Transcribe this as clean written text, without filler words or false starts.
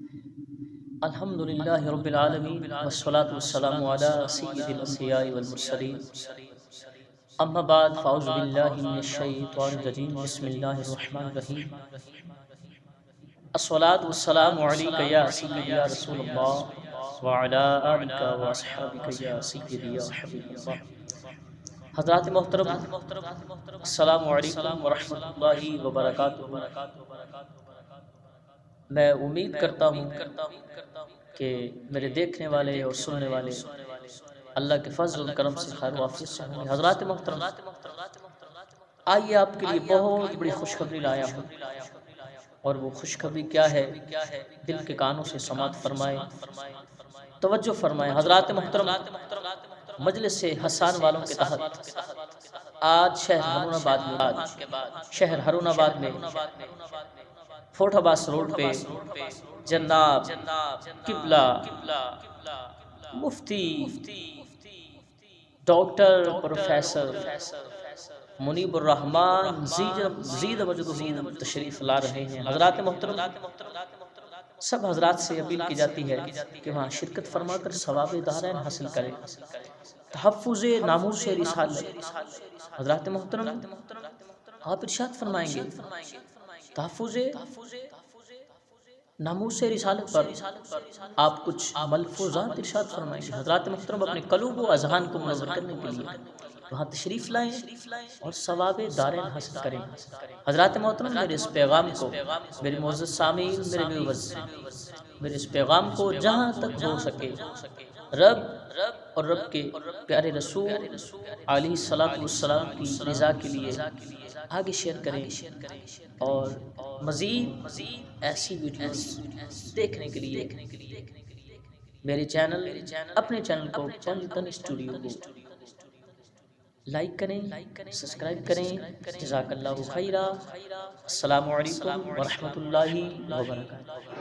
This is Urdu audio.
الحمد للہ رب العالمین والصلاة والسلام علی سید الانبیاء والمرسلین اما بعد فاعوذ باللہ من الشیطان الرجیم بسم اللہ الرحمن الرحیم الصلاة والسلام علیک یا سیدی یا رسول اللہ وعلی آلک واصحابک یا سیدی یا حبیب اللہ۔ حضرات محترم، السلام علیکم ورحمۃ اللہ وبرکاتہ۔ میں امید کرتا ہوں کہ میرے دیکھنے والے اور سننے والے اللہ کے فضل و کرم سے خیر و عافیت سے ہوں گے۔ حضرات محترم، آئیے آپ کے لیے بہت بڑی خوشخبری لایا ہوں، اور وہ خوشخبری کیا ہے؟ دل کے کانوں سے سماعت فرمائے، توجہ فرمائے۔ حضرات محترم، مجلس حسان والوں کے تحت آج شہر ہارون آباد میں فورٹ عباس روڈ پہ جناب قبلہ مفتی ڈاکٹر پروفیسر منیب الرحمان زید وجدہ تشریف لا رہے ہیں۔ حضرات محترم، سب حضرات سے اپیل کی جاتی ہے کہ وہاں شرکت فرما کر ثواب دارین حاصل کریں، تحفظ ناموس رسالت۔ حضرات محترم، آپ ارشاد فرمائیں گے تحفظ ناموس رسالت پر آپ کچھ ملفوظات ارشاد فرمائیں گے۔ حضرات محترم، اپنے قلوب و اذہان کو منور کرنے کے لیے وہاں تشریف لائیں اور ثواب دارین حاصل کریں۔ حضرات محترم، میرے اس پیغام کو، میرے معزز سامعین، میرے ویورز، میرے اس پیغام کو جہاں تک ہو سکے رب اور رب کے پیارے رسول علیہ الصلوۃ والسلام کی رضا کے لیے آگے شیئر کریں، اور مزید ایسی ویڈیوز دیکھنے کے لیے میرے چینل، اپنے چینل کو پنجتن اسٹوڈیو کو لائک کریں، سبسکرائب کریں۔ جزاک اللہ خیرہ۔ السلام علیکم ورحمۃ اللہ وبرکاتہ۔